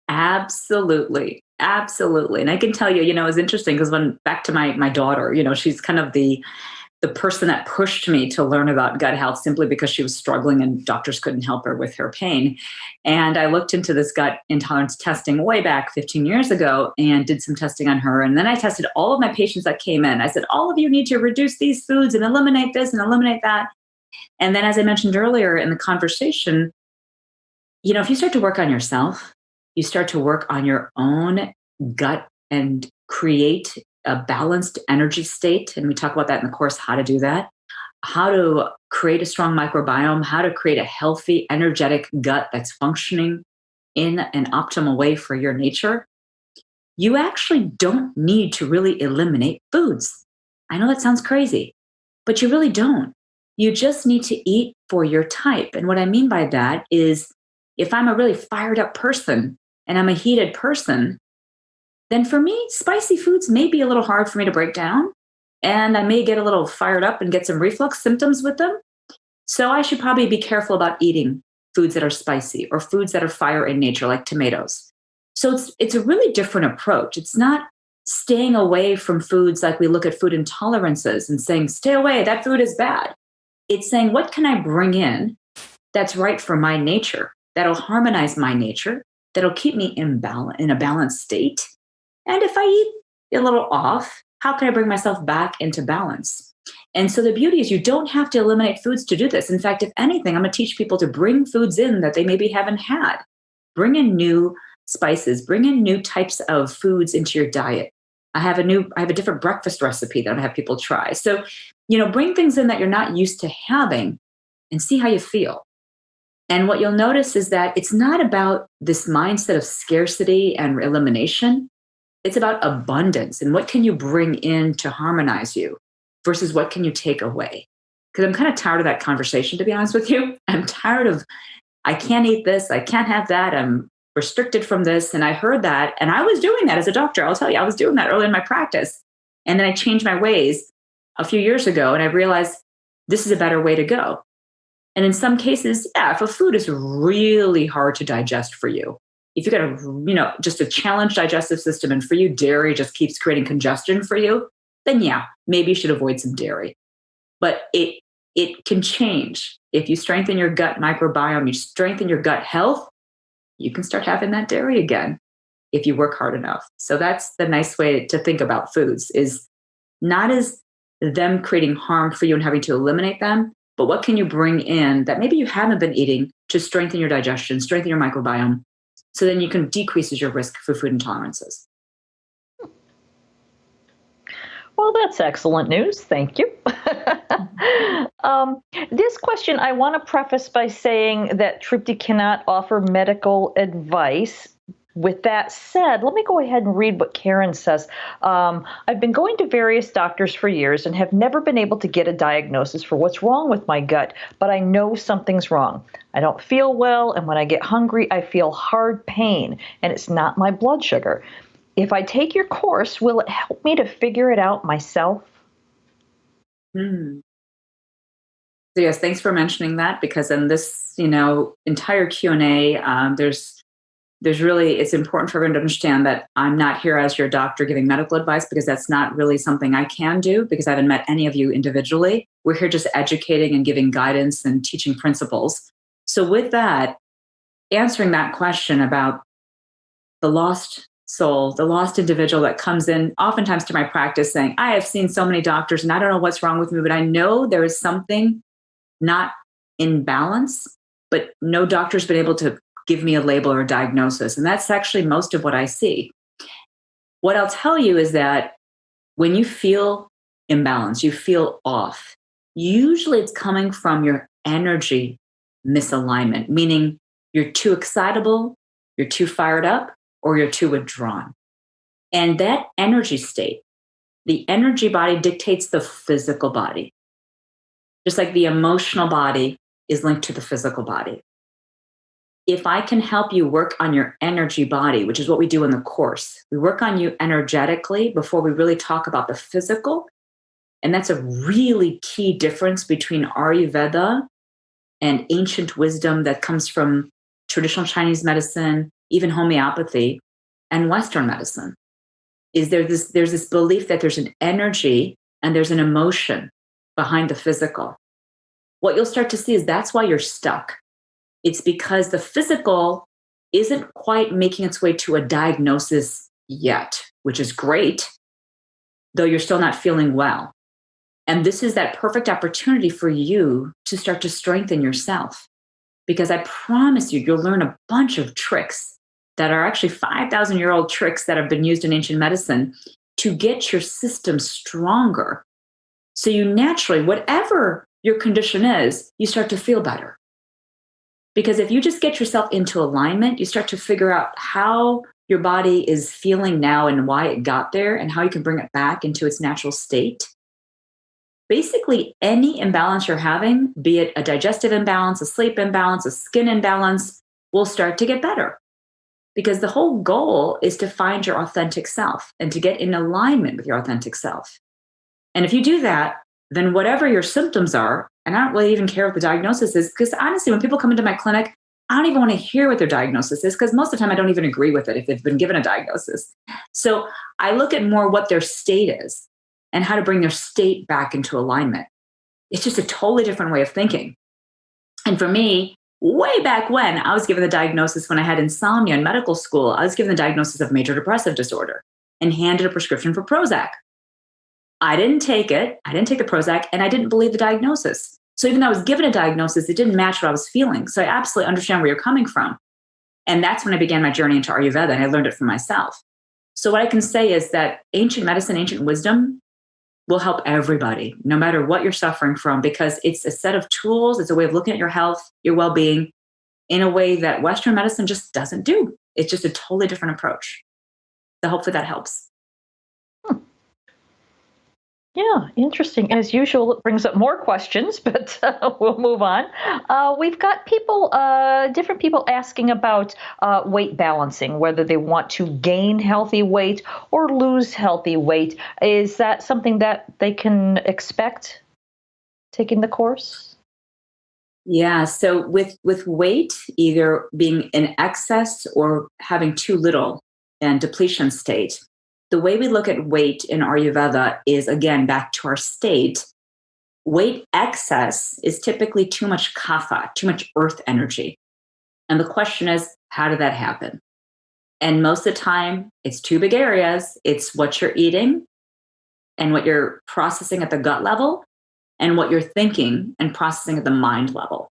Absolutely. Absolutely. And I can tell you, it's interesting because when back to my daughter, she's kind of the person that pushed me to learn about gut health simply because she was struggling and doctors couldn't help her with her pain. And I looked into this gut intolerance testing way back 15 years ago and did some testing on her. And then I tested all of my patients that came in. I said, all of you need to reduce these foods and eliminate this and eliminate that. And then, as I mentioned earlier in the conversation, if you start to work on yourself, you start to work on your own gut and create a balanced energy state. And we talk about that in the course, how to do that, how to create a strong microbiome, how to create a healthy, energetic gut that's functioning in an optimal way for your nature. You actually don't need to really eliminate foods. I know that sounds crazy, but you really don't. You just need to eat for your type. And what I mean by that is if I'm a really fired up person and I'm a heated person, then for me, spicy foods may be a little hard for me to break down. And I may get a little fired up and get some reflux symptoms with them. So I should probably be careful about eating foods that are spicy or foods that are fire in nature, like tomatoes. So it's a really different approach. It's not staying away from foods like we look at food intolerances and saying, stay away, that food is bad. It's saying, what can I bring in that's right for my nature, that'll harmonize my nature, that'll keep me in a balanced state. And if I eat a little off, how can I bring myself back into balance? And so the beauty is you don't have to eliminate foods to do this. In fact, if anything, I'm going to teach people to bring foods in that they maybe haven't had. Bring in new spices, bring in new types of foods into your diet. I have a different breakfast recipe that I'm going to have people try. So, bring things in that you're not used to having and see how you feel. And what you'll notice is that it's not about this mindset of scarcity and elimination. It's about abundance and what can you bring in to harmonize you versus what can you take away. Because I'm kind of tired of that conversation, to be honest with you. I'm tired of, I can't eat this, I can't have that, I'm restricted from this. And I heard that. And I was doing that as a doctor. I'll tell you, I was doing that early in my practice. And then I changed my ways a few years ago. And I realized this is a better way to go. And in some cases, yeah, if a food is really hard to digest for you, if you've got just a challenged digestive system and for you, dairy just keeps creating congestion for you, then yeah, maybe you should avoid some dairy. But it can change. If you strengthen your gut microbiome, you strengthen your gut health, you can start having that dairy again if you work hard enough. So that's the nice way to think about foods, is not as them creating harm for you and having to eliminate them, but what can you bring in that maybe you haven't been eating to strengthen your digestion, strengthen your microbiome, so then you can decrease your risk for food intolerances. Well, that's excellent news. Thank you. This question, I want to preface by saying that Trupti cannot offer medical advice. With that said, let me go ahead and read what Karen says. I've been going to various doctors for years and have never been able to get a diagnosis for what's wrong with my gut, but I know something's wrong. I don't feel well, and when I get hungry, I feel hard pain, and it's not my blood sugar. If I take your course, will it help me to figure it out myself? So yes, thanks for mentioning that, because in this, entire Q&A, there's really, it's important for everyone to understand that I'm not here as your doctor giving medical advice, because that's not really something I can do, because I haven't met any of you individually. We're here just educating and giving guidance and teaching principles. So with that, answering that question about the lost soul, the lost individual that comes in oftentimes to my practice saying, I have seen so many doctors and I don't know what's wrong with me, but I know there is something not in balance, but no doctor's been able to give me a label or a diagnosis. And that's actually most of what I see. What I'll tell you is that when you feel imbalanced, you feel off, usually it's coming from your energy misalignment, meaning you're too excitable, you're too fired up, or you're too withdrawn. And that energy state, the energy body dictates the physical body. Just like the emotional body is linked to the physical body. If I can help you work on your energy body, which is what we do in the course, we work on you energetically before we really talk about the physical. And that's a really key difference between Ayurveda and ancient wisdom that comes from traditional Chinese medicine, even homeopathy, and Western medicine. Is there's this belief that there's an energy and there's an emotion behind the physical. What you'll start to see is that's why you're stuck. It's because the physical isn't quite making its way to a diagnosis yet, which is great, though you're still not feeling well. And this is that perfect opportunity for you to start to strengthen yourself. Because I promise you, you'll learn a bunch of tricks that are actually 5,000-year-old tricks that have been used in ancient medicine to get your system stronger. So you naturally, whatever your condition is, you start to feel better. Because if you just get yourself into alignment, you start to figure out how your body is feeling now and why it got there and how you can bring it back into its natural state. Basically, any imbalance you're having, be it a digestive imbalance, a sleep imbalance, a skin imbalance, will start to get better. Because the whole goal is to find your authentic self and to get in alignment with your authentic self. And if you do that, then whatever your symptoms are, and I don't really even care what the diagnosis is, because honestly, when people come into my clinic, I don't even want to hear what their diagnosis is, because most of the time I don't even agree with it if they've been given a diagnosis. So I look at more what their state is and how to bring their state back into alignment. It's just a totally different way of thinking. And for me, way back when, I was given the diagnosis when I had insomnia in medical school. I was given the diagnosis of major depressive disorder and handed a prescription for Prozac. I didn't take it. I didn't take the Prozac, and I didn't believe the diagnosis. So even though I was given a diagnosis, it didn't match what I was feeling. So I absolutely understand where you're coming from. And that's when I began my journey into Ayurveda, and I learned it for myself. So what I can say is that ancient medicine, ancient wisdom will help everybody, no matter what you're suffering from, because it's a set of tools. It's a way of looking at your health, your well-being, in a way that Western medicine just doesn't do. It's just a totally different approach. So hopefully that helps. Yeah, interesting. As usual, it brings up more questions, but we'll move on. We've got people, different people asking about weight balancing, whether they want to gain healthy weight or lose healthy weight. Is that something that they can expect taking the course? Yeah. So with weight either being in excess or having too little and depletion state, the way we look at weight in Ayurveda is again back to our state. Weight excess is typically too much kapha, too much earth energy. And the question is, how did that happen? And most of the time, it's two big areas. It's what you're eating and what you're processing at the gut level, and what you're thinking and processing at the mind level.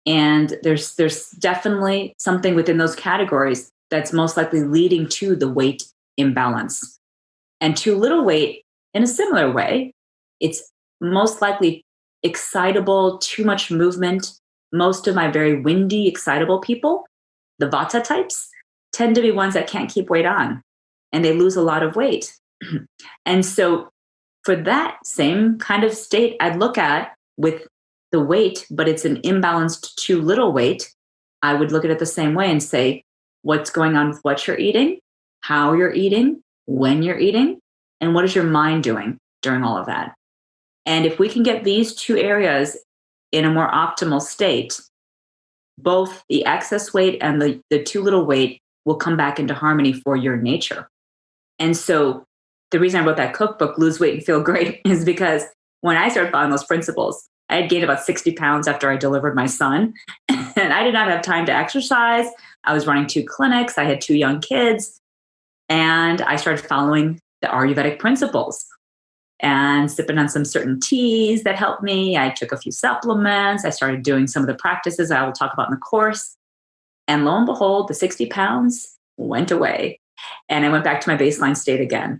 And there's definitely something within those categories that's most likely leading to the weight imbalance. And too little weight, in a similar way, it's most likely excitable, too much movement. Most of my very windy, excitable people, the vata types, tend to be ones that can't keep weight on and they lose a lot of weight. And so, for that same kind of state, I'd look at with the weight, but it's an imbalanced too little weight. I would look at it the same way and say, what's going on with what you're eating, how you're eating, when you're eating, and what is your mind doing during all of that? And if we can get these two areas in a more optimal state, both the excess weight and the too little weight will come back into harmony for your nature. And so the reason I wrote that cookbook, Lose Weight and Feel Great, is because when I started following those principles, I had gained about 60 pounds after I delivered my son. And I did not have time to exercise. I was running 2 clinics. I had 2 young kids. And I started following the Ayurvedic principles and sipping on some certain teas that helped me. I took a few supplements. I started doing some of the practices I will talk about in the course. And lo and behold, the 60 pounds went away. And I went back to my baseline state again.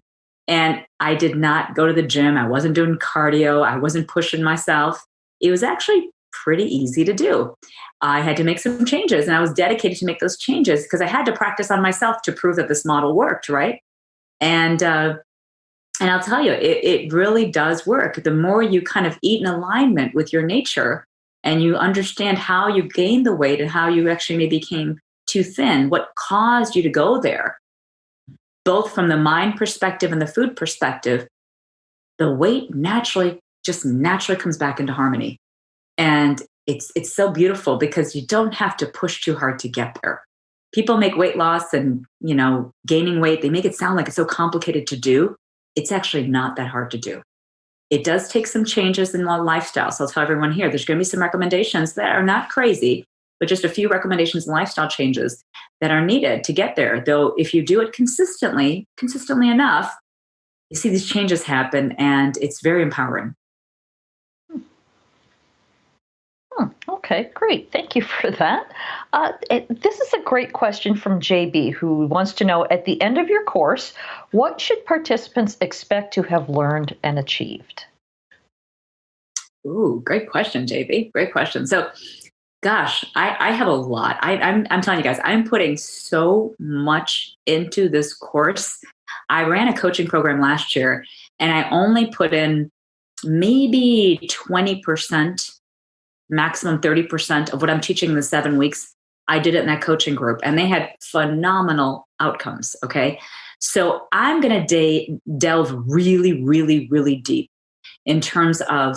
And I did not go to the gym. I wasn't doing cardio. I wasn't pushing myself. It was actually pretty easy to do. I had to make some changes, and I was dedicated to make those changes because I had to practice on myself to prove that this model worked, right? And I'll tell you, it really does work. The more you kind of eat in alignment with your nature and you understand how you gained the weight and how you actually maybe became too thin, what caused you to go there, both from the mind perspective and the food perspective, the weight naturally comes back into harmony. And it's so beautiful because you don't have to push too hard to get there. People make weight loss and, gaining weight, they make it sound like it's so complicated to do. It's actually not that hard to do. It does take some changes in the lifestyle. So I'll tell everyone here, there's going to be some recommendations that are not crazy, but just a few recommendations and lifestyle changes that are needed to get there. Though if you do it consistently enough, you see these changes happen and it's very empowering. Okay, great. Thank you for that. This is a great question from JB, who wants to know, at the end of your course, what should participants expect to have learned and achieved? Ooh, great question, JB. Great question. So, gosh, I have a lot. I'm telling you guys, I'm putting so much into this course. I ran a coaching program last year, and I only put in maybe 20%, maximum 30% of what I'm teaching in the 7 weeks. I did it in that coaching group, and they had phenomenal outcomes. Okay. So I'm going to delve really, really, really deep in terms of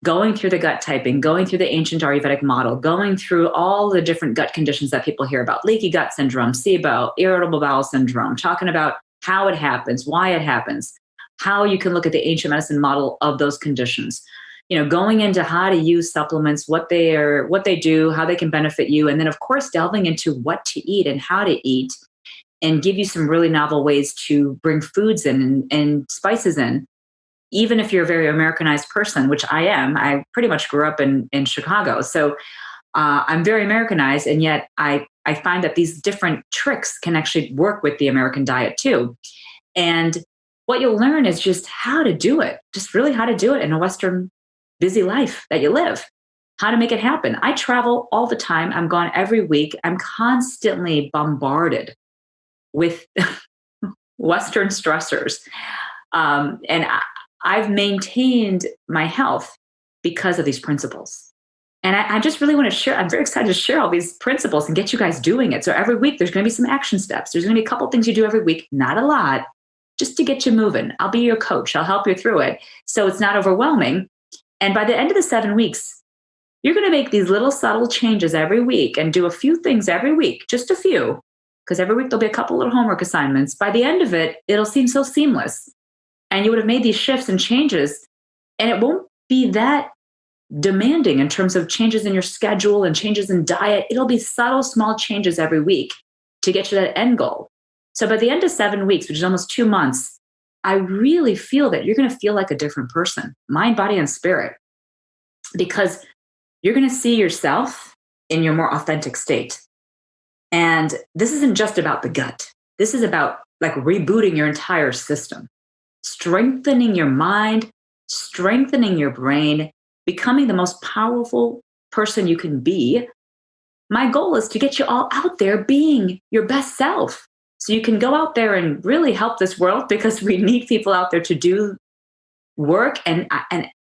going through the gut typing, going through the ancient Ayurvedic model, going through all the different gut conditions that people hear about, leaky gut syndrome, SIBO, irritable bowel syndrome, talking about how it happens, why it happens, how you can look at the ancient medicine model of those conditions. Going into how to use supplements, what they do, how they can benefit you, and then of course delving into what to eat and how to eat, and give you some really novel ways to bring foods in and spices in. Even if you're a very Americanized person, which I am, I pretty much grew up in Chicago. So I'm very Americanized, and yet I find that these different tricks can actually work with the American diet too. And what you'll learn is just how to do it, just really how to do it in a Western busy life that you live, how to make it happen. I travel all the time. I'm gone every week. I'm constantly bombarded with Western stressors. And I've maintained my health because of these principles. And I just really want to share. I'm very excited to share all these principles and get you guys doing it. So every week, there's going to be some action steps. There's going to be a couple things you do every week, not a lot, just to get you moving. I'll be your coach. I'll help you through it. So it's not overwhelming. And by the end of the 7 weeks, you're going to make these little subtle changes every week and do a few things every week, just a few, because every week there'll be a couple little homework assignments. By the end of it, it'll seem so seamless. And you would have made these shifts and changes, and it won't be that demanding in terms of changes in your schedule and changes in diet. It'll be subtle, small changes every week to get you that end goal. So by the end of 7 weeks, which is almost 2 months, I really feel that you're going to feel like a different person, mind, body, and spirit, because you're going to see yourself in your more authentic state. And this isn't just about the gut. This is about like rebooting your entire system, strengthening your mind, strengthening your brain, becoming the most powerful person you can be. My goal is to get you all out there being your best self so you can go out there and really help this world, because we need people out there to do work and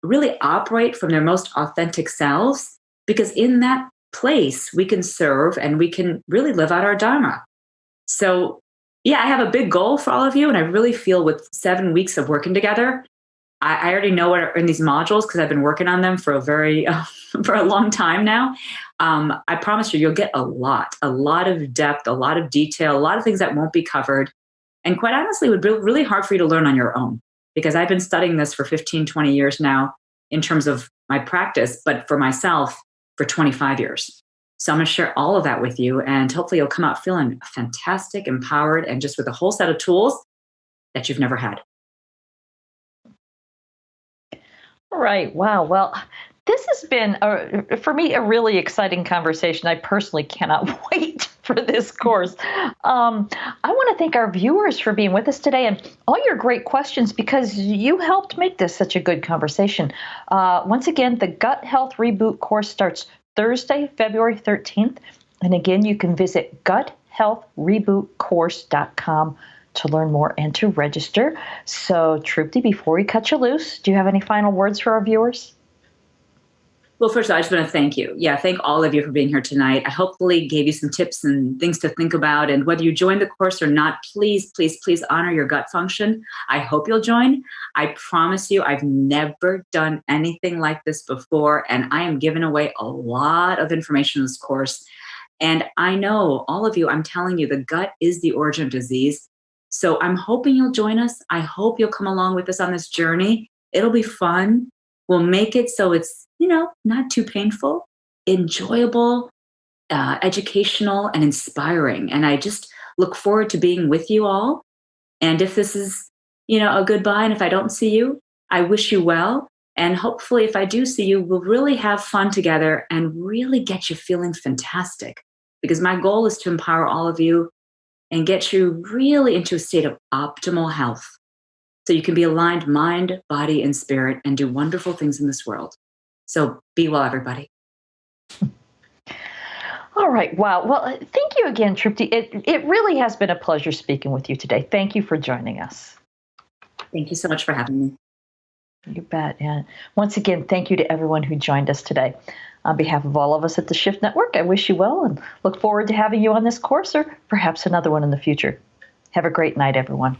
really operate from their most authentic selves, because in that place we can serve and we can really live out our dharma. So yeah, I have a big goal for all of you, and I really feel with 7 weeks of working together, I already know what are in these modules because I've been working on them for for a long time now. I promise you'll get a lot of depth, a lot of detail, a lot of things that won't be covered. And quite honestly, it would be really hard for you to learn on your own, because I've been studying this for 15, 20 years now in terms of my practice, but for myself for 25 years. So I'm going to share all of that with you, and hopefully you'll come out feeling fantastic, empowered, and just with a whole set of tools that you've never had. All right. Wow. Well, this has been, for me, a really exciting conversation. I personally cannot wait for this course. I want to thank our viewers for being with us today and all your great questions, because you helped make this such a good conversation. Once again, the Gut Health Reboot course starts Thursday, February 13th. And again, you can visit guthealthrebootcourse.com to learn more and to register. So, Trupti, before we cut you loose, do you have any final words for our viewers? Well, first of all, I just want to thank you. Yeah, thank all of you for being here tonight. I hopefully gave you some tips and things to think about. And whether you join the course or not, please, please, please honor your gut function. I hope you'll join. I promise you, I've never done anything like this before, and I am giving away a lot of information in this course. And I know all of you, I'm telling you, the gut is the origin of disease. So I'm hoping you'll join us. I hope you'll come along with us on this journey. It'll be fun. We'll make it so it's, not too painful, enjoyable, educational, and inspiring. And I just look forward to being with you all. And if this is, a goodbye, and if I don't see you, I wish you well. And hopefully, if I do see you, we'll really have fun together and really get you feeling fantastic. Because my goal is to empower all of you and get you really into a state of optimal health, so you can be aligned mind, body, and spirit, and do wonderful things in this world. So be well, everybody. All right. Wow. Well, thank you again, Trupti. It really has been a pleasure speaking with you today. Thank you for joining us. Thank you so much for having me. You bet. And once again, thank you to everyone who joined us today. On behalf of all of us at the Shift Network, I wish you well and look forward to having you on this course or perhaps another one in the future. Have a great night, everyone.